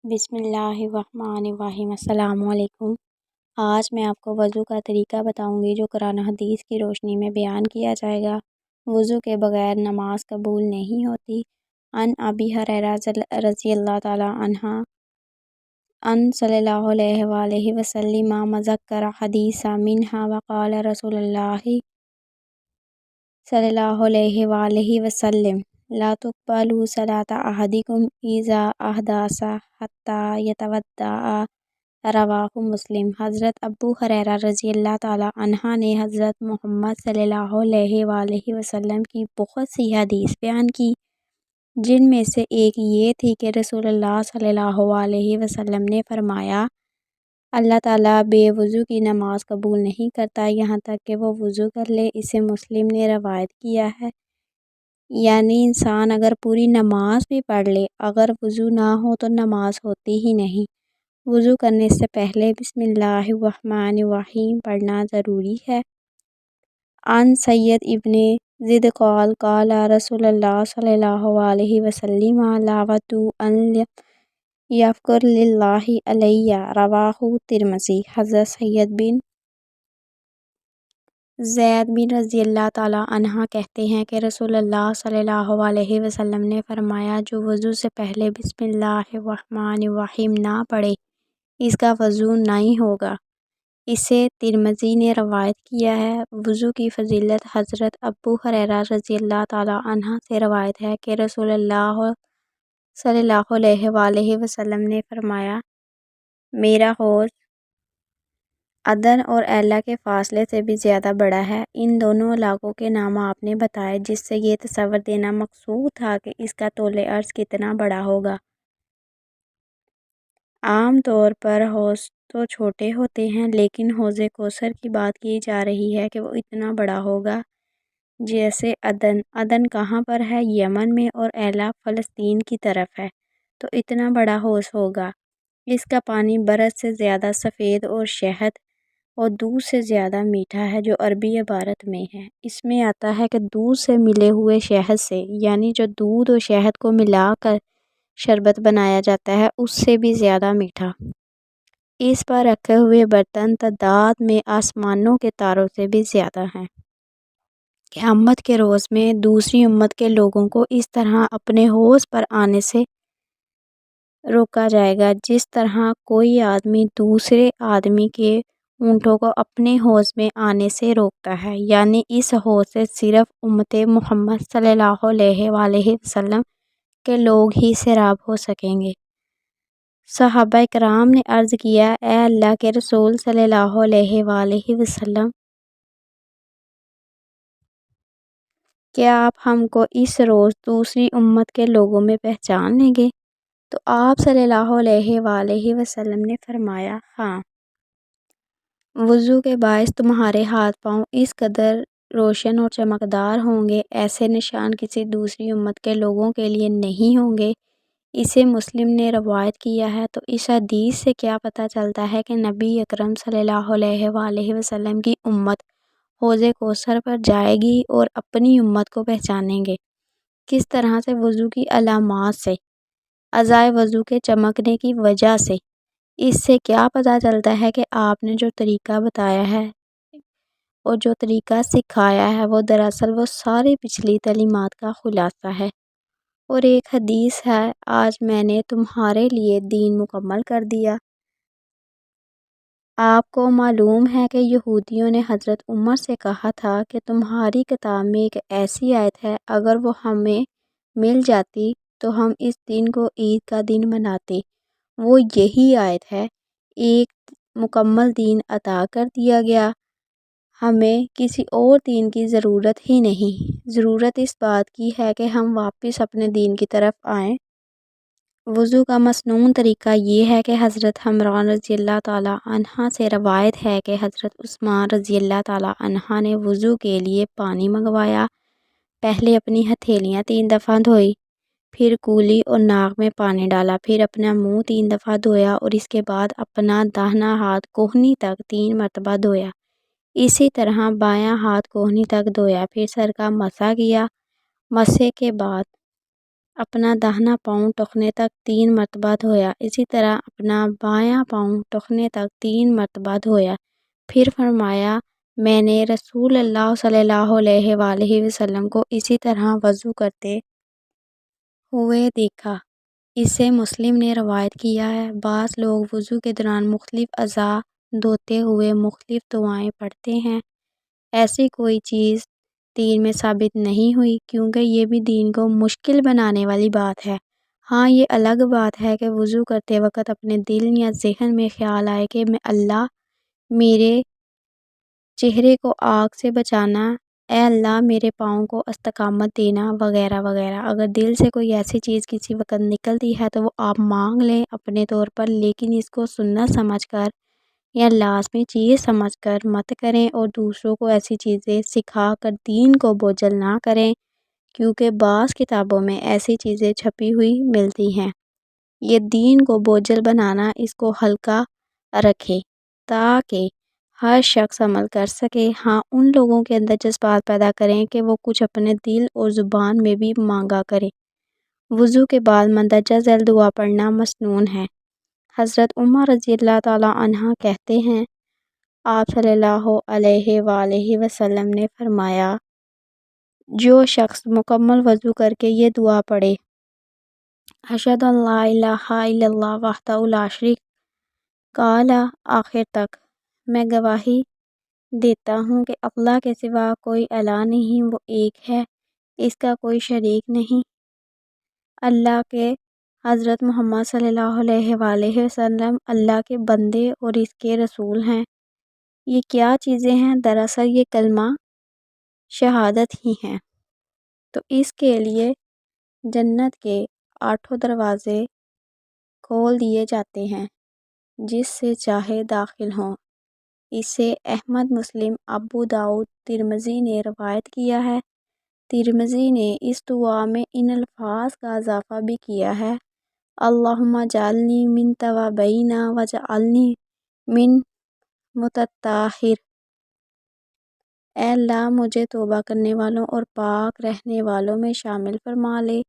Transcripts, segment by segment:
بسم اللہ الرحمن الرحیم۔ السلام علیکم۔ آج میں آپ کو وضو کا طریقہ بتاؤں گی جو قرآن حدیث کی روشنی میں بیان کیا جائے گا۔ وضو کے بغیر نماز قبول نہیں ہوتی۔ ان ابی ہریرہ رضی اللہ تعالی عنہ ان صلی اللہ علیہ وآلہ وسلم مذکر حدیث منہا وقال رسول اللہ صلی اللہ علیہ وآلہ وسلم لا تقبل صلاة احدکم اذا احدث حتی یتودع، رواہ مسلم۔ حضرت ابو ہریرہ رضی اللہ تعالی عنہ نے حضرت محمد صلی اللہ علیہ وآلہ وسلم کی بہت سی حدیث بیان کی، جن میں سے ایک یہ تھی کہ رسول اللہ صلی اللہ علیہ وسلم نے فرمایا، اللہ تعالیٰ بے وضو کی نماز قبول نہیں کرتا یہاں تک کہ وہ وضو کر لے۔ اسے مسلم نے روایت کیا ہے۔ یعنی انسان اگر پوری نماز بھی پڑھ لے، اگر وضو نہ ہو تو نماز ہوتی ہی نہیں۔ وضو کرنے سے پہلے بسم اللہ الرحمن الرحیم پڑھنا ضروری ہے۔ عن سید ابن زید قال قال رسول اللہ صلی اللہ علیہ وسلم لا وضوء یفقر للہ علیہ، رواہ ترمذی۔ حضرت سید بن زید بن رضی اللہ تعالی عنہ کہتے ہیں کہ رسول اللہ صلی اللہ علیہ وسلم نے فرمایا، جو وضو سے پہلے بسم اللہ الرحمن الرحیم نہ پڑھے اس کا وضو نہیں ہوگا۔ اسے ترمذی نے روایت کیا ہے۔ وضو کی فضیلت حضرت ابو ہریرہ رضی اللہ تعالی عنہ سے روایت ہے کہ رسول اللہ صلی اللہ علیہ وآلہ وسلم نے فرمایا، میرا حوض عدن اور ایلا کے فاصلے سے بھی زیادہ بڑا ہے۔ ان دونوں علاقوں کے نام آپ نے بتائے، جس سے یہ تصور دینا مقصود تھا کہ اس کا طول عرض کتنا بڑا ہوگا۔ عام طور پر حوض تو چھوٹے ہوتے ہیں، لیکن حوض کوثر کی بات کی جا رہی ہے کہ وہ اتنا بڑا ہوگا جیسے عدن۔ عدن کہاں پر ہے؟ یمن میں، اور ایلا فلسطین کی طرف ہے، تو اتنا بڑا حوض ہوگا۔ اس کا پانی برف سے زیادہ سفید اور شہد اور دودھ سے زیادہ میٹھا ہے، جو عربی عبارت میں ہے۔ اس میں آتا ہے کہ دودھ سے ملے ہوئے شہد سے، یعنی جو دودھ اور شہد کو ملا کر شربت بنایا جاتا ہے، اس سے بھی زیادہ میٹھا۔ اس پر رکھے ہوئے برتن تعداد میں آسمانوں کے تاروں سے بھی زیادہ ہیں۔ قیامت کے روز میں دوسری امت کے لوگوں کو اس طرح اپنے حوض پر آنے سے روکا جائے گا، جس طرح کوئی آدمی دوسرے آدمی کے اونٹوں کو اپنے حوض میں آنے سے روکتا ہے۔ یعنی اس حوض سے صرف امت محمد صلی اللہ علیہ وآلہ وسلم کے لوگ ہی سیراب ہو سکیں گے۔ صحابہ کرام نے عرض کیا، اے اللہ کے رسول صلی اللہ علیہ وآلہ وسلم، کیا آپ ہم کو اس روز دوسری امت کے لوگوں میں پہچان لیں گے؟ تو آپ صلی اللہ علیہ وآلہ وسلم نے فرمایا، ہاں۔ وضو کے باعث تمہارے ہاتھ پاؤں اس قدر روشن اور چمکدار ہوں گے، ایسے نشان کسی دوسری امت کے لوگوں کے لیے نہیں ہوں گے۔ اسے مسلم نے روایت کیا ہے۔ تو اس حدیث سے کیا پتہ چلتا ہے کہ نبی اکرم صلی اللہ علیہ وآلہ وسلم کی امت حوض کوثر پر جائے گی اور اپنی امت کو پہچانیں گے۔ کس طرح سے؟ وضو کی علامات سے، اعضائے وضو کے چمکنے کی وجہ سے۔ اس سے کیا پتہ چلتا ہے کہ آپ نے جو طریقہ بتایا ہے اور جو طریقہ سکھایا ہے وہ دراصل وہ ساری پچھلی تعلیمات کا خلاصہ ہے۔ اور ایک حدیث ہے، آج میں نے تمہارے لیے دین مکمل کر دیا۔ آپ کو معلوم ہے کہ یہودیوں نے حضرت عمر سے کہا تھا کہ تمہاری کتاب میں ایک ایسی آیت ہے، اگر وہ ہمیں مل جاتی تو ہم اس دن کو عید کا دن مناتے۔ وہ یہی آیت ہے، ایک مکمل دین عطا کر دیا گیا، ہمیں کسی اور دین کی ضرورت ہی نہیں۔ ضرورت اس بات کی ہے کہ ہم واپس اپنے دین کی طرف آئیں۔ وضو کا مسنون طریقہ یہ ہے کہ حضرت حمران رضی اللہ تعالی عنہ سے روایت ہے کہ حضرت عثمان رضی اللہ تعالی عنہ نے وضو کے لیے پانی منگوایا۔ پہلے اپنی ہتھیلیاں 3 دفعہ دھوئی، پھر کولی اور ناک میں پانی ڈالا، پھر اپنا منہ 3 دفعہ دھویا اور اس کے بعد اپنا داہنا ہاتھ کوہنی تک 3 مرتبہ دھویا۔ اسی طرح بایاں ہاتھ کوہنی تک دھویا، پھر سر کا مسح کیا۔ مسح کے بعد اپنا داہنا پاؤں ٹخنے تک 3 مرتبہ دھویا، اسی طرح اپنا بایاں پاؤں ٹخنے تک 3 مرتبہ دھویا۔ پھر فرمایا میں نے رسول اللہ صلی اللہ علیہ وآلہ وسلم کو اسی طرح وضو کرتے ہوئے دیکھا۔ اسے مسلم نے روایت کیا ہے۔ بعض لوگ وضو کے دوران مختلف اعضاء دھوتے ہوئے مختلف دعائیں پڑھتے ہیں۔ ایسی کوئی چیز دین میں ثابت نہیں ہوئی، کیونکہ یہ بھی دین کو مشکل بنانے والی بات ہے۔ ہاں، یہ الگ بات ہے کہ وضو کرتے وقت اپنے دل یا ذہن میں خیال آئے کہ میں اللہ میرے چہرے کو آگ سے بچانا، اے اللہ میرے پاؤں کو استقامت دینا، وغیرہ وغیرہ۔ اگر دل سے کوئی ایسی چیز کسی وقت نکلتی ہے تو وہ آپ مانگ لیں اپنے طور پر، لیکن اس کو سنت سمجھ کر یا لازمی چیز سمجھ کر مت کریں، اور دوسروں کو ایسی چیزیں سکھا کر دین کو بوجھل نہ کریں، کیونکہ بعض کتابوں میں ایسی چیزیں چھپی ہوئی ملتی ہیں۔ یہ دین کو بوجھل بنانا، اس کو ہلکا رکھیں تاکہ ہر شخص عمل کر سکے۔ ہاں، ان لوگوں کے اندر جذبات پیدا کریں کہ وہ کچھ اپنے دل اور زبان میں بھی مانگا کریں۔ وضو کے بعد مندرجہ ذیل دعا پڑھنا مسنون ہے۔ حضرت عمر رضی اللہ تعالی عنہ کہتے ہیں، آپ صلی اللہ علیہ وآلہ وسلم نے فرمایا، جو شخص مکمل وضو کر کے یہ دعا پڑھے، اشہد ان لا الہ الا اللہ وحدہ لا شریک قال آخر تک، میں گواہی دیتا ہوں کہ اللہ کے سوا کوئی الہ نہیں، وہ ایک ہے، اس کا کوئی شریک نہیں، اللہ کے حضرت محمد صلی اللہ علیہ وآلہ وسلم اللہ کے بندے اور اس کے رسول ہیں۔ یہ کیا چیزیں ہیں؟ دراصل یہ کلمہ شہادت ہی ہیں۔ تو اس کے لیے جنت کے 8 دروازے کھول دیے جاتے ہیں، جس سے چاہے داخل ہوں۔ اسے احمد، مسلم، ابو داؤد، ترمذی نے روایت کیا ہے۔ ترمذی نے اس دعا میں ان الفاظ کا اضافہ بھی کیا ہے، اللہم اجعلنی من التوابین واجعلنی من متطہر، اے اللہ مجھے توبہ کرنے والوں اور پاک رہنے والوں میں شامل فرما لے۔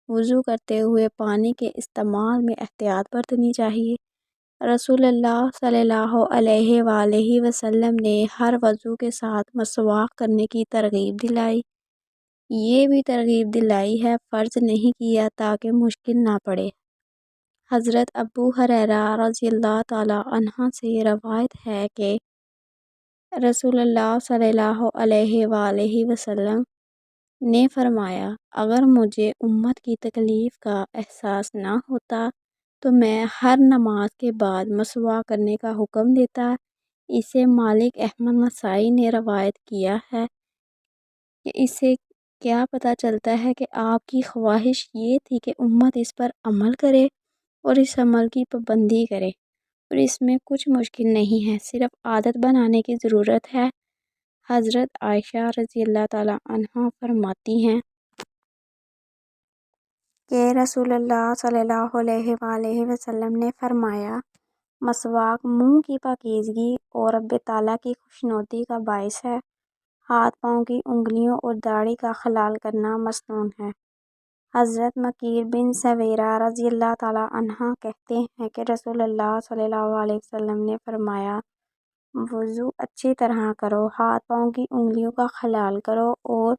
وضو کرتے ہوئے پانی کے استعمال میں احتیاط برتنی چاہیے۔ رسول اللہ صلی اللہ علیہ وآلہ وسلم نے ہر وضو کے ساتھ مسواک کرنے کی ترغیب دلائی۔ یہ بھی ترغیب دلائی ہے، فرض نہیں کیا تاکہ مشکل نہ پڑے۔ حضرت ابو ہریرہ رضی اللہ تعالی عنہ سے روایت ہے کہ رسول اللہ صلی اللہ علیہ وآلہ وسلم نے فرمایا، اگر مجھے امت کی تکلیف کا احساس نہ ہوتا تو میں ہر نماز کے بعد مسواک کرنے کا حکم دیتا۔ اسے مالک احمد نسائی نے روایت کیا ہے کہ اس سے کیا پتہ چلتا ہے کہ آپ کی خواہش یہ تھی کہ امت اس پر عمل کرے اور اس عمل کی پابندی کرے، اور اس میں کچھ مشکل نہیں ہے، صرف عادت بنانے کی ضرورت ہے۔ حضرت عائشہ رضی اللہ تعالی عنہ فرماتی ہیں کہ رسول اللہ صلی اللہ علیہ وآلہ وسلم نے فرمایا، مسواک منہ کی پاکیزگی اور رب تعالیٰ کی خوشنودی کا باعث ہے۔ ہاتھ پاؤں کی انگلیوں اور داڑھی کا خلال کرنا مسنون ہے۔ حضرت مکیر بن سویرہ رضی اللہ تعالی عنہ کہتے ہیں کہ رسول اللہ صلی اللہ علیہ وسلم نے فرمایا، وضو اچھی طرح کرو، ہاتھ پاؤں کی انگلیوں کا خلال کرو، اور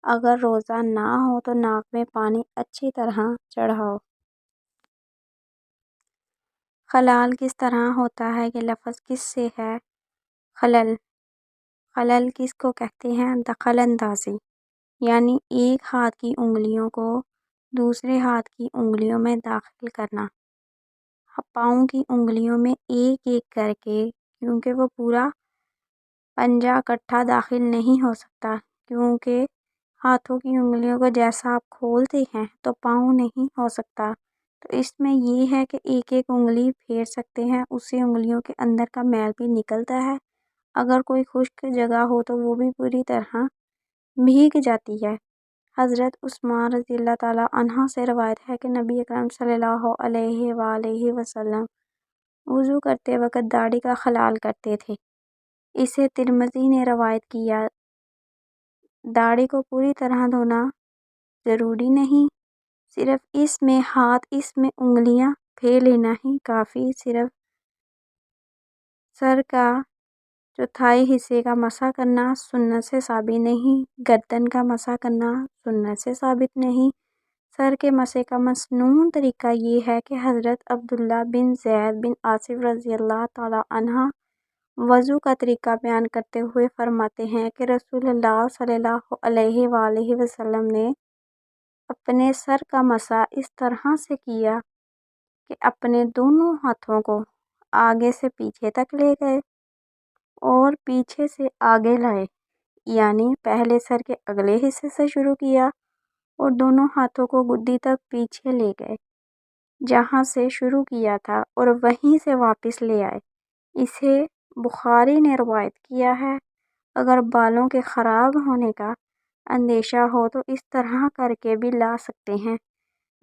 اگر روزہ نہ ہو تو ناک میں پانی اچھی طرح چڑھاؤ۔ خلال کس طرح ہوتا ہے؟ یہ لفظ کس سے ہے؟ خلل، خلل کس کو کہتے ہیں؟ دخل اندازی، یعنی ایک ہاتھ کی انگلیوں کو دوسرے ہاتھ کی انگلیوں میں داخل کرنا۔ پاؤں کی انگلیوں میں ایک ایک کر کے، کیونکہ وہ پورا پنجہ اکٹھا داخل نہیں ہو سکتا، کیونکہ ہاتھوں کی انگلیوں کو جیسا آپ کھولتے ہیں تو پاؤں نہیں ہو سکتا۔ تو اس میں یہ ہے کہ ایک ایک انگلی پھیر سکتے ہیں، اس سے انگلیوں کے اندر کا میل بھی نکلتا ہے۔ اگر کوئی خشک جگہ ہو تو وہ بھی پوری طرح بھیگ جاتی ہے۔ حضرت عثمان رضی اللہ تعالی عنہ سے روایت ہے کہ نبی اکرم صلی اللہ علیہ وآلہ وسلم وضو کرتے وقت داڑھی کا خلال کرتے تھے۔ اسے ترمذی نے روایت کیا۔ داڑھی کو پوری طرح دھونا ضروری نہیں، صرف اس میں ہاتھ، اس میں انگلیاں پھیر لینا ہی کافی، صرف سر کا چوتھائی حصے کا مسح کرنا سنت سے ثابت نہیں، گردن کا مسح کرنا سنت سے ثابت نہیں۔ سر کے مسح کا مسنون طریقہ یہ ہے کہ حضرت عبداللہ بن زید بن عاصم رضی اللہ تعالی عنہ وضو کا طریقہ بیان کرتے ہوئے فرماتے ہیں کہ رسول اللہ صلی اللہ علیہ وآلہ وسلم نے اپنے سر کا مسح اس طرح سے کیا کہ اپنے دونوں ہاتھوں کو آگے سے پیچھے تک لے گئے اور پیچھے سے آگے لائے، یعنی پہلے سر کے اگلے حصے سے شروع کیا اور دونوں ہاتھوں کو گدی تک پیچھے لے گئے جہاں سے شروع کیا تھا اور وہیں سے واپس لے آئے۔ اسے بخاری نے روایت کیا ہے۔ اگر بالوں کے خراب ہونے کا اندیشہ ہو تو اس طرح کر کے بھی لا سکتے ہیں،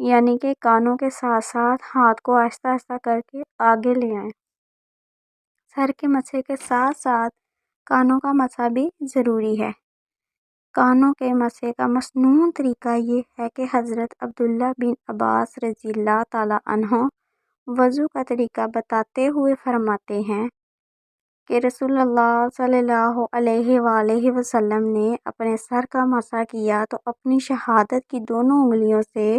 یعنی کہ کانوں کے ساتھ ساتھ ہاتھ کو آہستہ آہستہ کر کے آگے لے آئیں۔ سر کے مسح کے ساتھ ساتھ کانوں کا مسح بھی ضروری ہے۔ کانوں کے مسح کا مسنون طریقہ یہ ہے کہ حضرت عبداللہ بن عباس رضی اللہ تعالی عنہ وضو کا طریقہ بتاتے ہوئے فرماتے ہیں کہ رسول اللہ صلی اللہ علیہ وآلہ وسلم نے اپنے سر کا مسح کیا تو اپنی شہادت کی دونوں انگلیوں سے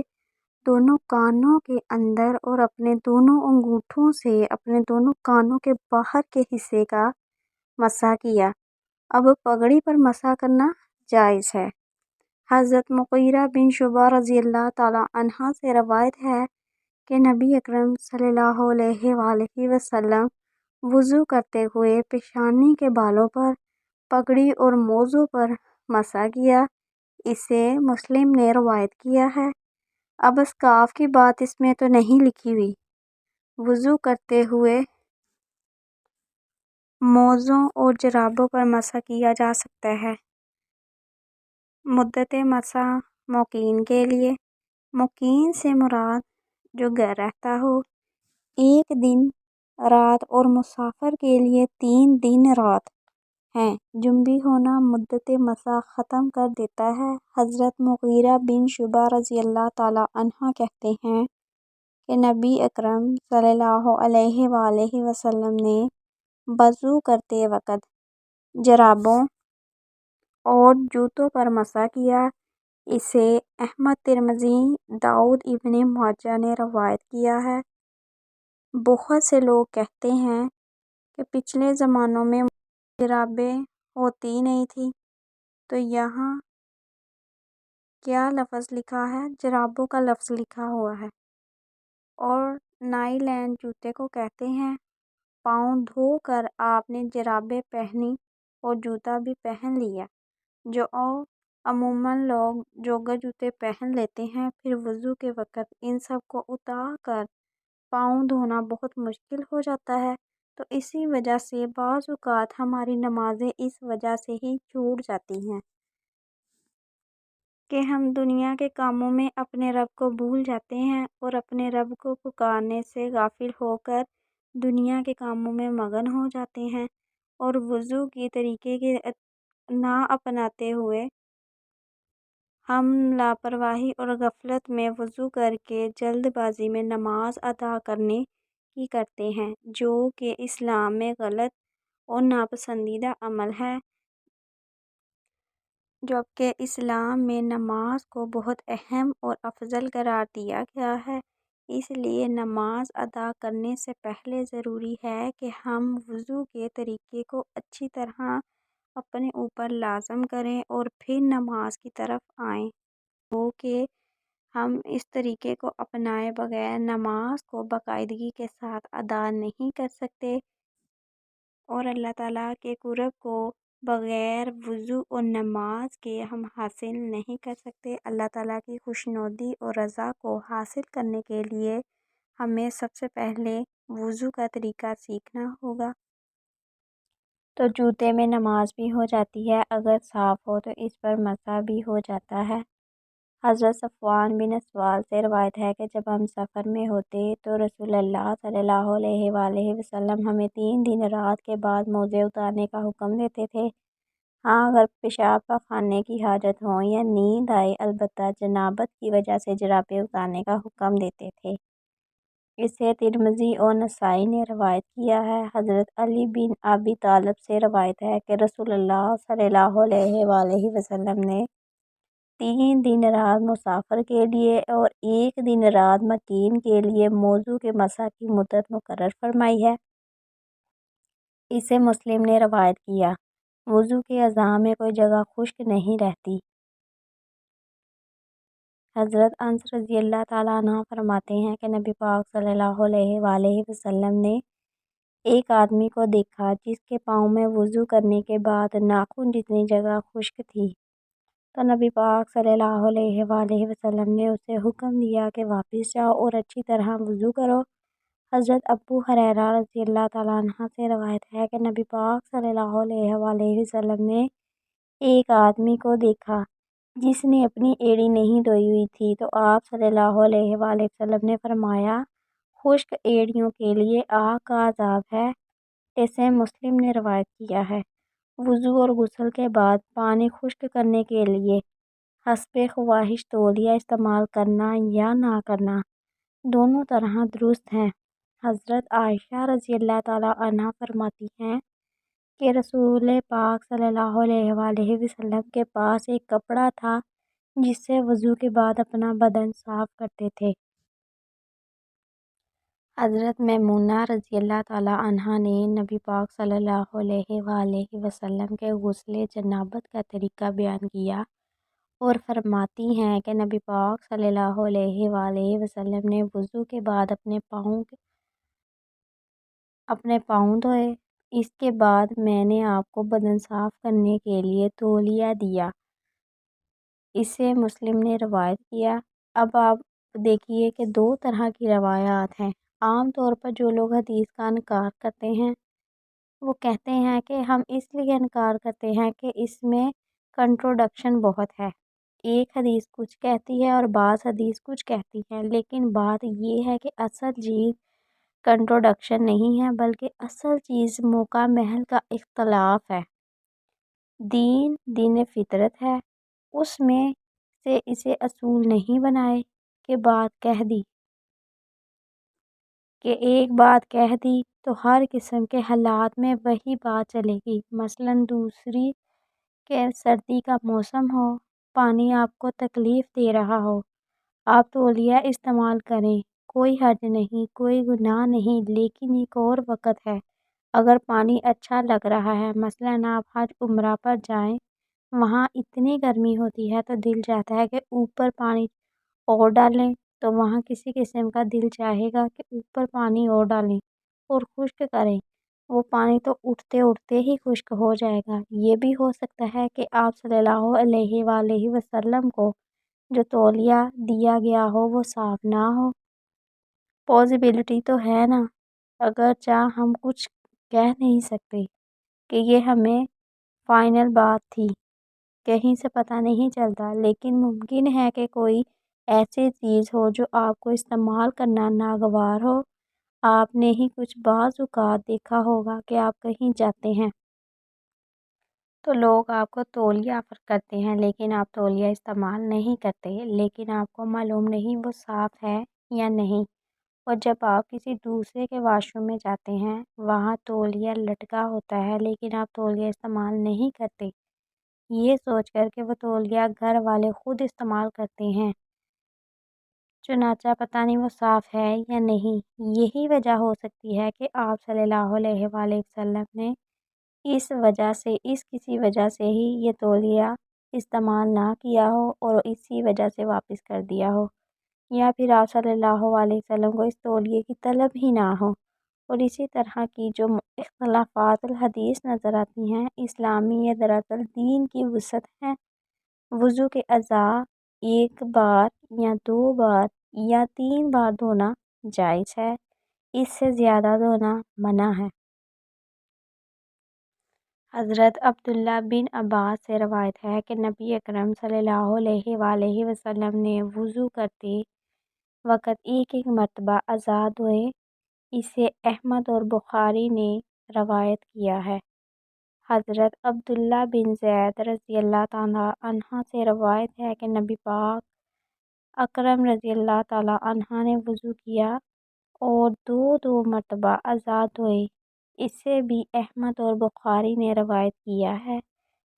دونوں کانوں کے اندر اور اپنے دونوں انگوٹھوں سے اپنے دونوں کانوں کے باہر کے حصے کا مسح کیا۔ اب پگڑی پر مسح کرنا جائز ہے۔ حضرت مغیرہ بن شعبہ رضی اللہ تعالی عنہ سے روایت ہے کہ نبی اکرم صلی اللہ علیہ وآلہ وسلم وضو کرتے ہوئے پیشانی کے بالوں پر، پگڑی اور موزوں پر مسح کیا۔ اسے مسلم نے روایت کیا ہے۔ اب اسکارف کی بات اس میں تو نہیں لکھی ہوئی۔ وضو کرتے ہوئے موزوں اور جرابوں پر مسح کیا جا سکتا ہے۔ مدت مسح مقیم کے لیے، مقیم سے مراد جو گھر رہتا ہو، 1 دن رات اور مسافر کے لیے 3 دن رات ہے۔ جنبی ہونا مدت مسح ختم کر دیتا ہے۔ حضرت مغیرہ بن شعبہ رضی اللہ تعالی عنہ کہتے ہیں کہ نبی اکرم صلی اللہ علیہ وآلہ وسلم نے وضو کرتے وقت جرابوں اور جوتوں پر مسح کیا۔ اسے احمد، ترمذی، داؤد ابن ماجہ نے روایت کیا ہے۔ بہت سے لوگ کہتے ہیں کہ پچھلے زمانوں میں جرابیں ہوتی نہیں تھیں، تو یہاں کیا لفظ لکھا ہے؟ جرابوں کا لفظ لکھا ہوا ہے، اور نائلین جوتے کو کہتے ہیں۔ پاؤں دھو کر آپ نے جرابیں پہنی اور جوتا بھی پہن لیا۔ جو عموماً لوگ جوگر جوتے پہن لیتے ہیں، پھر وضو کے وقت ان سب کو اتار کر پاؤں دھونا بہت مشکل ہو جاتا ہے، تو اسی وجہ سے بعض اوقات ہماری نمازیں اس وجہ سے ہی چھوٹ جاتی ہیں کہ ہم دنیا کے کاموں میں اپنے رب کو بھول جاتے ہیں اور اپنے رب کو پکارنے سے غافل ہو کر دنیا کے کاموں میں مگن ہو جاتے ہیں، اور وضو کی طریقے کے نہ اپناتے ہوئے ہم لاپرواہی اور غفلت میں وضو کر کے جلد بازی میں نماز ادا کرنے کی کرتے ہیں، جو کہ اسلام میں غلط اور ناپسندیدہ عمل ہے۔ جبکہ اسلام میں نماز کو بہت اہم اور افضل قرار دیا گیا ہے، اس لیے نماز ادا کرنے سے پہلے ضروری ہے کہ ہم وضو کے طریقے کو اچھی طرح اپنے اوپر لازم کریں اور پھر نماز کی طرف آئیں، کیونکہ ہم اس طریقے کو اپنائے بغیر نماز کو باقاعدگی کے ساتھ ادا نہیں کر سکتے، اور اللہ تعالیٰ کے قرب کو بغیر وضو اور نماز کے ہم حاصل نہیں کر سکتے۔ اللہ تعالیٰ کی خوشنودی اور رضا کو حاصل کرنے کے لیے ہمیں سب سے پہلے وضو کا طریقہ سیکھنا ہوگا۔ تو جوتے میں نماز بھی ہو جاتی ہے، اگر صاف ہو تو اس پر مسح بھی ہو جاتا ہے۔ حضرت صفوان بن اسوال سے روایت ہے کہ جب ہم سفر میں ہوتے تو رسول اللہ صلی اللہ علیہ وآلہ وسلم ہمیں 3 دن رات کے بعد موزے اتارنے کا حکم دیتے تھے۔ ہاں، اگر پیشاب پاخانے کی حاجت ہو یا نیند آئے، البتہ جنابت کی وجہ سے جرابیں اتارنے کا حکم دیتے تھے۔ اسے ترمذی اور نسائی نے روایت کیا ہے۔ حضرت علی بن ابی طالب سے روایت ہے کہ رسول اللہ صلی اللہ علیہ وآلہ وسلم نے 3 دن رات مسافر کے لیے اور 1 دن رات مقیم کے لیے موضوع کے مسح کی مدت مقرر فرمائی ہے۔ اسے مسلم نے روایت کیا۔ وضو کے اعضاء میں کوئی جگہ خشک نہیں رہتی۔ حضرت انس رضی اللہ تعالیٰ عنہ فرماتے ہیں کہ نبی پاک صلی اللہ علیہ وآلہ وسلم نے ایک آدمی کو دیکھا جس کے پاؤں میں وضو کرنے کے بعد ناخن جتنی جگہ خشک تھی، تو نبی پاک صلی اللہ علیہ وآلہ وسلم نے اسے حکم دیا کہ واپس جاؤ اور اچھی طرح وضو کرو۔ حضرت ابو ہریرہ رضی اللہ تعالیٰ عنہ سے روایت ہے کہ نبی پاک صلی اللہ علیہ وآلہ وسلم نے ایک آدمی کو دیکھا جس نے اپنی ایڑی نہیں دھوئی ہوئی تھی، تو آپ صلی اللہ علیہ وآلہ وسلم نے فرمایا خشک ایڑیوں کے لیے آگ کا عذاب ہے۔ اسے مسلم نے روایت کیا ہے۔ وضو اور غسل کے بعد پانی خشک کرنے کے لیے حسب خواہش تولیہ استعمال کرنا یا نہ کرنا دونوں طرح درست ہیں۔ حضرت عائشہ رضی اللہ تعالیٰ عنہ فرماتی ہیں کہ رسول پاک صلی اللہ علیہ وآلہ وسلم کے پاس ایک کپڑا تھا جس سے وضو کے بعد اپنا بدن صاف کرتے تھے۔ حضرت میمونہ رضی اللہ تعالیٰ عنہا نے نبی پاک صلی اللہ علیہ وآلہ وسلم کے غسل جنابت کا طریقہ بیان کیا اور فرماتی ہیں کہ نبی پاک صلی اللہ علیہ وآلہ وسلم نے وضو کے بعد اپنے پاؤں دھوئے۔ اس کے بعد میں نے آپ کو بدن صاف کرنے کے لیے تولیہ دیا۔ اسے مسلم نے روایت کیا۔ اب آپ دیکھیے کہ 2 طرح کی روایات ہیں۔ عام طور پر جو لوگ حدیث کا انکار کرتے ہیں وہ کہتے ہیں کہ ہم اس لیے انکار کرتے ہیں کہ اس میں کنٹروڈکشن بہت ہے، ایک حدیث کچھ کہتی ہے اور بعض حدیث کچھ کہتی ہے، لیکن بات یہ ہے کہ اصل چیز کنٹروڈکشن نہیں ہے بلکہ اصل چیز موقع محل کا اختلاف ہے۔ دین فطرت ہے، اس میں سے اسے اصول نہیں بنائے کہ ایک بات کہہ دی تو ہر قسم کے حالات میں وہی بات چلے گی۔ مثلاً دوسری کہ سردی کا موسم ہو، پانی آپ کو تکلیف دے رہا ہو، آپ تولیہ استعمال کریں، کوئی حرج نہیں، کوئی گناہ نہیں، لیکن ایک اور وقت ہے اگر پانی اچھا لگ رہا ہے، مثلاً آپ حج عمرہ پر جائیں، وہاں اتنی گرمی ہوتی ہے تو دل چاہتا ہے کہ اوپر پانی اور ڈالیں، تو وہاں کسی قسم کا دل چاہے گا کہ اوپر پانی اور ڈالیں اور خشک کریں، وہ پانی تو اٹھتے اٹھتے ہی خشک ہو جائے گا۔ یہ بھی ہو سکتا ہے کہ آپ صلی اللہ علیہ وآلہ وسلم کو جو تولیہ دیا گیا ہو وہ صاف نہ ہو۔ پاسبلٹی تو ہے نا، اگرچہ ہم کچھ کہہ نہیں سکتے کہ یہ ہمیں فائنل بات تھی، کہیں سے پتہ نہیں چلتا، لیکن ممکن ہے کہ کوئی ایسی چیز ہو جو آپ کو استعمال کرنا ناگوار ہو۔ آپ نے ہی کچھ بعض اوقات دیکھا ہوگا کہ آپ کہیں جاتے ہیں تو لوگ آپ کو تولیہ آفر کرتے ہیں لیکن آپ تولیہ استعمال نہیں کرتے، لیکن آپ کو معلوم نہیں وہ صاف ہے یا نہیں، اور جب آپ کسی دوسرے کے واش روم میں جاتے ہیں وہاں تولیہ لٹکا ہوتا ہے لیکن آپ تولیہ استعمال نہیں کرتے، یہ سوچ کر کہ وہ تولیہ گھر والے خود استعمال کرتے ہیں، چنانچہ پتہ نہیں وہ صاف ہے یا نہیں۔ یہی وجہ ہو سکتی ہے کہ آپ صلی اللہ علیہ وآلہ وسلم نے کسی وجہ سے ہی یہ تولیہ استعمال نہ کیا ہو اور اسی وجہ سے واپس کر دیا ہو، یا پھر آپ صلی اللہ علیہ وسلم کو اس تولیے کی طلب ہی نہ ہو۔ اور اسی طرح کی جو اختلافات الحدیث نظر آتی ہیں اسلامی یا دراصل دین کی وسعت ہے۔ وضو کے اعضاء 1 بار یا 2 بار یا 3 بار دھونا جائز ہے، اس سے زیادہ دھونا منع ہے۔ حضرت عبداللہ بن عباس سے روایت ہے کہ نبی اکرم صلی اللہ علیہ وآلہ وسلم نے وضو کرتے وقت ایک مرتبہ اعضاء دھوئے۔ اسے احمد اور بخاری نے روایت کیا ہے۔ حضرت عبداللہ بن زید رضی اللہ تعالیٰ عنہ سے روایت ہے کہ نبی پاک اکرم رضی اللہ تعالیٰ عنہ نے وضو کیا اور دو دو مرتبہ آزاد ہوئے۔ اسے بھی احمد اور بخاری نے روایت کیا ہے۔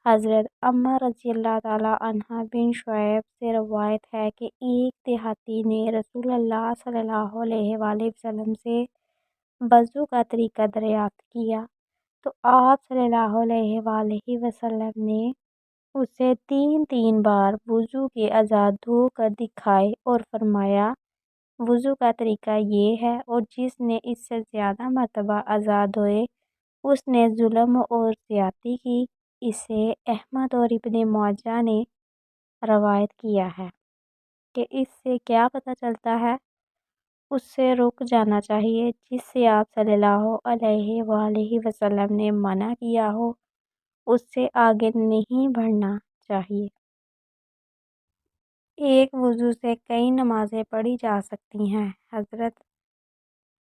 حضرت عمر رضی اللہ تعالیٰ عنہ بن شعیب سے روایت ہے کہ ایک دیہاتی نے رسول اللہ صلی اللہ علیہ وآلہ وسلم سے وضو کا طریقہ دریافت کیا تو آپ صلی اللہ علیہ وآلہ وسلم نے اسے تین بار وضو کے اعضاء دھو کر دکھائے اور فرمایا وضو کا طریقہ یہ ہے اور جس نے اس سے زیادہ مرتبہ اعضاء دھوئے اس نے ظلم اور زیادتی کی۔ اسے احمد اور ابن ماجہ نے روایت کیا ہے کہ اس سے کیا پتہ چلتا ہے اس سے رک جانا چاہیے جس سے آپ صلی اللہ علیہ وآلہ وسلم نے منع کیا ہو، اس سے آگے نہیں بڑھنا چاہیے۔ ایک وضو سے کئی نمازیں پڑھی جا سکتی ہیں۔ حضرت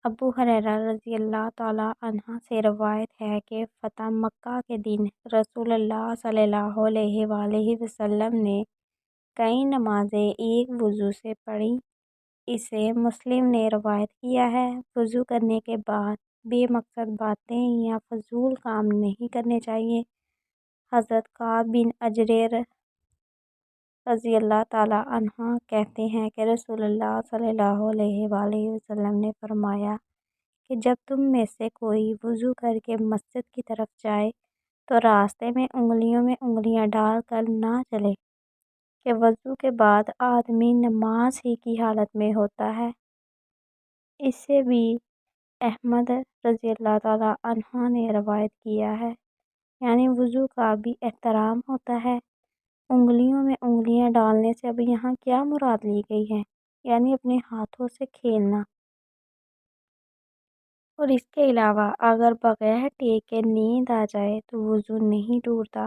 ابو ہریرہ رضی اللہ تعالیٰ عنہ سے روایت ہے کہ فتح مکہ کے دن رسول اللہ صلی اللہ علیہ وآلہ وسلم نے کئی نمازیں ایک وضو سے پڑھیں۔ اسے مسلم نے روایت کیا ہے۔ وضو کرنے کے بعد بے مقصد باتیں یا فضول کام نہیں کرنے چاہیے۔ حضرت کعب بن اجریر رضی اللہ تعالیٰ عنہ کہتے ہیں کہ رسول اللہ صلی اللہ علیہ وآلہ وسلم نے فرمایا کہ جب تم میں سے کوئی وضو کر کے مسجد کی طرف جائے تو راستے میں انگلیاں ڈال کر نہ چلے کہ وضو کے بعد آدمی نماز ہی کی حالت میں ہوتا ہے۔ اس سے بھی احمد رضی اللہ تعالیٰ عنہ نے روایت کیا ہے، یعنی وضو کا بھی احترام ہوتا ہے۔ انگلیاں ڈالنے سے اب یہاں کیا مراد لی گئی ہے؟ یعنی اپنے ہاتھوں سے کھیلنا۔ اور اس کے علاوہ اگر بغیر ٹیک کے نیند آ جائے تو وضو نہیں ٹوٹتا۔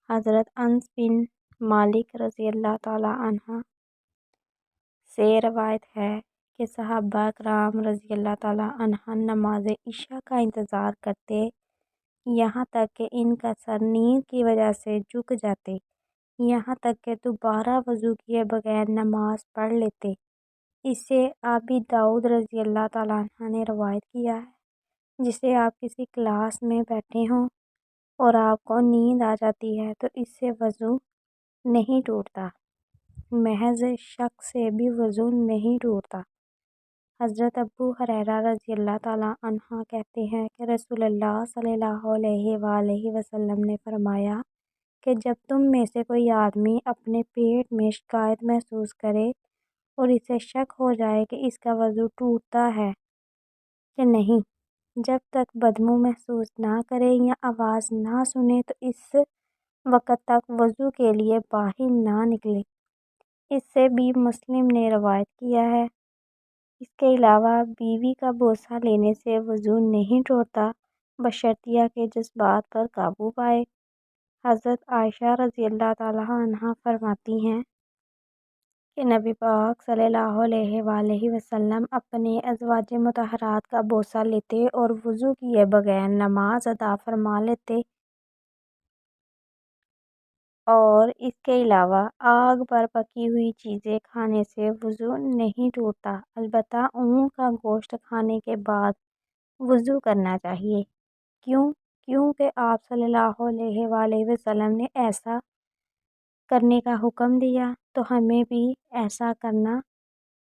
حضرت انس بن مالک رضی اللہ تعالیٰ عنہ سے روایت ہے کہ صحابہ کرام رضی اللہ تعالیٰ عنہ نماز عشاء کا انتظار کرتے یہاں تک کہ ان کا سر نیند کی وجہ سے جھک جاتے، یہاں تک کہ دوبارہ وضو کیے بغیر نماز پڑھ لیتے۔ اسے ابی داؤد رضی اللہ تعالیٰ عنہ نے روایت کیا ہے۔ جسے آپ کسی کلاس میں بیٹھے ہوں اور آپ کو نیند آ جاتی ہے تو اس سے وضو نہیں ٹوٹتا، محض شک سے بھی وضو نہیں ٹوٹتا۔ حضرت ابو ہریرہ رضی اللہ تعالیٰ عنہ کہتے ہیں کہ رسول اللہ صلی اللہ علیہ وآلہ وسلم نے فرمایا کہ جب تم میں سے کوئی آدمی اپنے پیٹ میں شکایت محسوس کرے اور اسے شک ہو جائے کہ اس کا وضو ٹوٹتا ہے کہ نہیں، جب تک بدبو محسوس نہ کرے یا آواز نہ سنے تو اس وقت تک وضو کے لیے باہر نہ نکلے۔ اس سے بھی مسلم نے روایت کیا ہے۔ اس کے علاوہ بیوی کا بوسہ لینے سے وضو نہیں ٹوٹتا بشرطیہ کہ جذبات پر قابو پائے۔ حضرت عائشہ رضی اللہ تعالیٰ عنہ فرماتی ہیں کہ نبی پاک صلی اللہ علیہ وآلہ وسلم اپنے ازواج مطہرات کا بوسہ لیتے اور وضو کیے بغیر نماز ادا فرما لیتے۔ اور اس کے علاوہ آگ پر پکی ہوئی چیزیں کھانے سے وضو نہیں ٹوٹتا، البتہ اونٹ کا گوشت کھانے کے بعد وضو کرنا چاہیے۔ کیونکہ آپ صلی اللہ علیہ وآلہ وسلم نے ایسا کرنے کا حکم دیا تو ہمیں بھی ایسا کرنا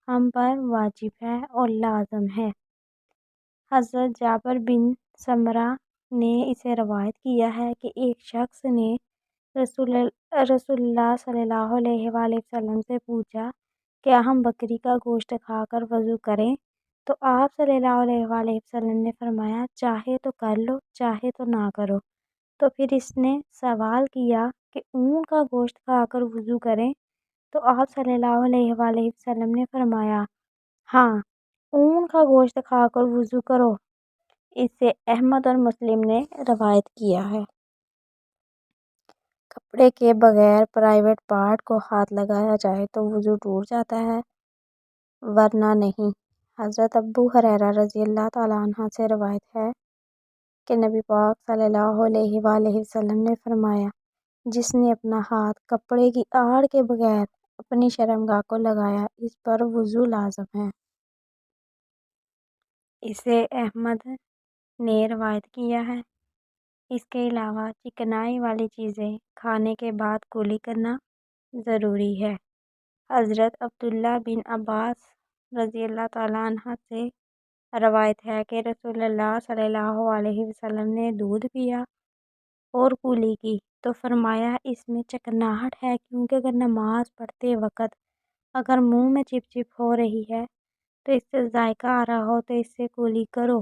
ہم پر واجب ہے اور لازم ہے۔ حضرت جابر بن سمرہ نے اسے روایت کیا ہے کہ ایک شخص نے رسول اللہ صلی اللہ علیہ وآلہ وسلم سے پوچھا کیا ہم بکری کا گوشت کھا کر وضو کریں؟ تو آپ صلی اللہ علیہ وآلہ وسلم نے فرمایا چاہے تو کر لو چاہے تو نہ کرو۔ تو پھر اس نے سوال کیا کہ اونٹ کا گوشت کھا کر وضو کریں؟ تو آپ صلی اللہ علیہ وآلہ وسلم نے فرمایا ہاں، اونٹ کا گوشت کھا کر وضو کرو۔ اس سے احمد اور مسلم نے روایت کیا ہے۔ کپڑے کے بغیر پرائیویٹ پارٹ کو ہاتھ لگایا جائے تو وضو ٹوٹ جاتا ہے ورنہ نہیں۔ حضرت ابو ہریرہ رضی اللہ تعالیٰ عنہ سے روایت ہے کہ نبی پاک صلی اللہ علیہ وآلہ وسلم نے فرمایا، جس نے اپنا ہاتھ کپڑے کی آڑ کے بغیر اپنی شرمگاہ کو لگایا اس پر وضو لازم ہے۔ اسے احمد نے روایت کیا ہے۔ اس کے علاوہ چکنائی والی چیزیں کھانے کے بعد کلی کرنا ضروری ہے۔ حضرت عبداللہ بن عباس رضی اللہ تعالیٰ عنہ سے روایت ہے کہ رسول اللہ صلی اللہ علیہ وسلم نے دودھ پیا اور کلی کی تو فرمایا اس میں چکناہٹ ہے، کیونکہ اگر نماز پڑھتے وقت اگر منہ میں چپ چپ ہو رہی ہے تو اس سے ذائقہ آ رہا ہو تو اس سے کلی کرو۔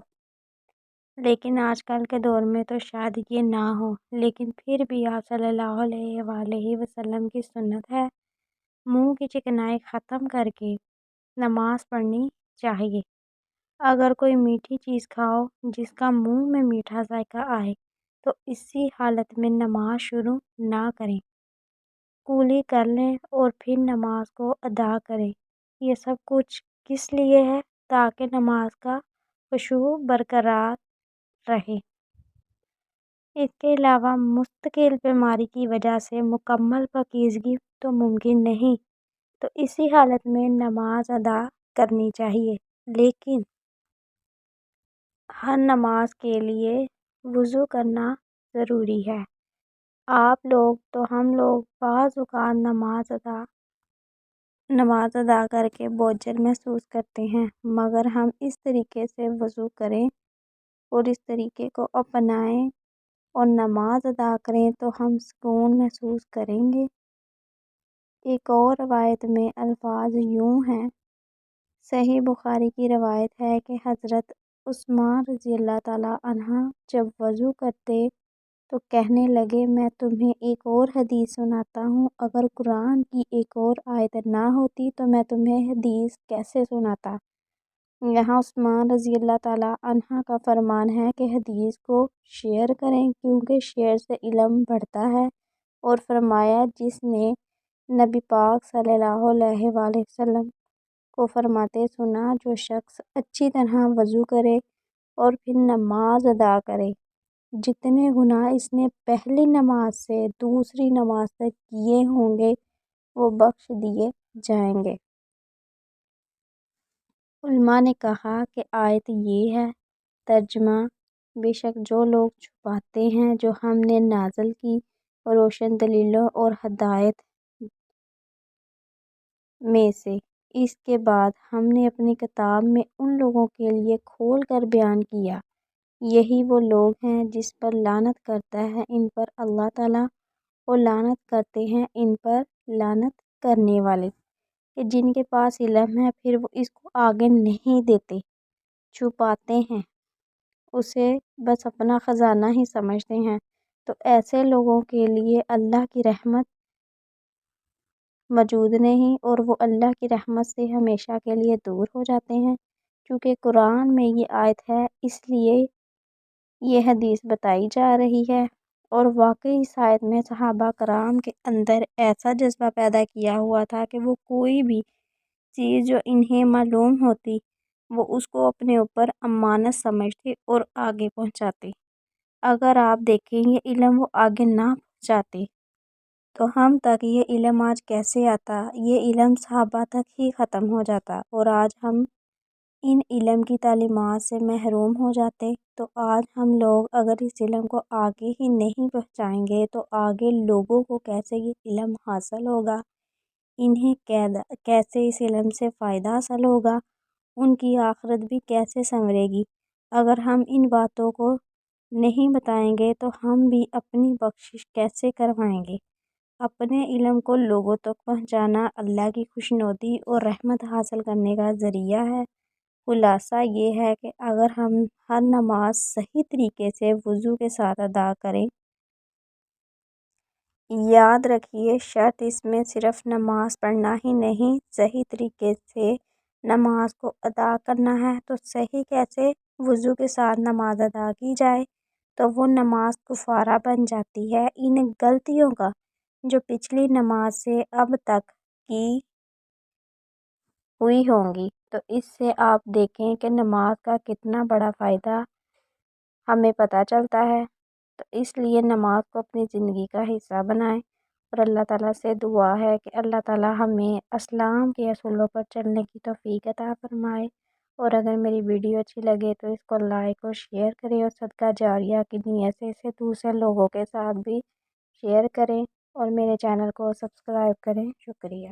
لیکن آج کل کے دور میں تو شاید یہ نہ ہو، لیکن پھر بھی آپ صلی اللہ علیہ وآلہ وسلم کی سنت ہے منہ کی چکنائی ختم کر کے نماز پڑھنی چاہیے۔ اگر کوئی میٹھی چیز کھاؤ جس کا منہ میں میٹھا ذائقہ آئے تو اسی حالت میں نماز شروع نہ کریں، کولی کر لیں اور پھر نماز کو ادا کریں۔ یہ سب کچھ کس لیے ہے؟ تاکہ نماز کا خشوع برقرار رہے۔ اس کے علاوہ مستقل بیماری کی وجہ سے مکمل پاکیزگی تو ممکن نہیں، تو اسی حالت میں نماز ادا کرنی چاہیے، لیکن ہر نماز کے لیے وضو کرنا ضروری ہے۔ آپ لوگ تو ہم لوگ بعض اوقات نماز ادا کر کے بوجھل محسوس کرتے ہیں، مگر ہم اس طریقے سے وضو کریں اور اس طریقے کو اپنائیں اور نماز ادا کریں تو ہم سکون محسوس کریں گے۔ ایک اور روایت میں الفاظ یوں ہیں۔ صحیح بخاری کی روایت ہے کہ حضرت عثمان رضی اللہ تعالیٰ عنہ جب وضو کرتے تو کہنے لگے، میں تمہیں ایک اور حدیث سناتا ہوں، اگر قرآن کی ایک اور آیت نہ ہوتی تو میں تمہیں حدیث کیسے سناتا۔ یہاں عثمان رضی اللہ تعالیٰ عنہ کا فرمان ہے کہ حدیث کو شیئر کریں، کیونکہ شیئر سے علم بڑھتا ہے، اور فرمایا جس نے نبی پاک صلی اللہ علیہ وآلہ وسلم کو فرماتے سنا، جو شخص اچھی طرح وضو کرے اور پھر نماز ادا کرے، جتنے گناہ اس نے پہلی نماز سے دوسری نماز تک کیے ہوں گے وہ بخش دیے جائیں گے۔ علماء نے کہا کہ آیت یہ ہے۔ ترجمہ: بے شک جو لوگ چھپاتے ہیں جو ہم نے نازل کی روشن دلیلوں اور ہدایت میں سے، اس کے بعد ہم نے اپنی کتاب میں ان لوگوں کے لیے کھول کر بیان کیا، یہی وہ لوگ ہیں جس پر لعنت کرتا ہے ان پر اللہ تعالیٰ، اور لعنت کرتے ہیں ان پر لعنت کرنے والے، کہ جن کے پاس علم ہے پھر وہ اس کو آگے نہیں دیتے، چھپاتے ہیں اسے، بس اپنا خزانہ ہی سمجھتے ہیں، تو ایسے لوگوں کے لیے اللہ کی رحمت موجود نہیں، اور وہ اللہ کی رحمت سے ہمیشہ کے لیے دور ہو جاتے ہیں۔ چونکہ قرآن میں یہ آیت ہے اس لیے یہ حدیث بتائی جا رہی ہے، اور واقعی اس آیت میں صحابہ کرام کے اندر ایسا جذبہ پیدا کیا ہوا تھا کہ وہ کوئی بھی چیز جو انہیں معلوم ہوتی وہ اس کو اپنے اوپر امانت سمجھتے اور آگے پہنچاتے۔ اگر آپ دیکھیں یہ علم وہ آگے نہ پہنچاتے تو ہم تک یہ علم آج کیسے آتا؟ یہ علم صحابہ تک ہی ختم ہو جاتا، اور آج ہم ان علم کی تعلیمات سے محروم ہو جاتے، تو آج ہم لوگ اگر اس علم کو آگے ہی نہیں پہنچائیں گے تو آگے لوگوں کو کیسے یہ علم حاصل ہوگا، انہیں کیسے اس علم سے فائدہ حاصل ہوگا، ان کی آخرت بھی کیسے سنورے گی۔ اگر ہم ان باتوں کو نہیں بتائیں گے تو ہم بھی اپنی بخشش کیسے کروائیں گے؟ اپنے علم کو لوگوں تک پہنچانا اللہ کی خوشنودی اور رحمت حاصل کرنے کا ذریعہ ہے۔ خلاصہ یہ ہے کہ اگر ہم ہر نماز صحیح طریقے سے وضو کے ساتھ ادا کریں، یاد رکھیے شرط اس میں صرف نماز پڑھنا ہی نہیں، صحیح طریقے سے نماز کو ادا کرنا ہے۔ تو صحیح کیسے؟ وضو کے ساتھ نماز ادا کی جائے تو وہ نماز کفارہ بن جاتی ہے ان غلطیوں کا جو پچھلی نماز سے اب تک کی ہوئی ہوں گی۔ تو اس سے آپ دیکھیں کہ نماز کا کتنا بڑا فائدہ ہمیں پتہ چلتا ہے۔ تو اس لیے نماز کو اپنی زندگی کا حصہ بنائیں، اور اللہ تعالیٰ سے دعا ہے کہ اللہ تعالیٰ ہمیں اسلام کے اصولوں پر چلنے کی توفیق عطا فرمائے۔ اور اگر میری ویڈیو اچھی لگے تو اس کو لائک اور شیئر کریں، اور صدقہ جاریہ کی نیت سے اسے دوسرے لوگوں کے ساتھ بھی شیئر کریں، اور میرے چینل کو سبسکرائب کریں۔ شکریہ۔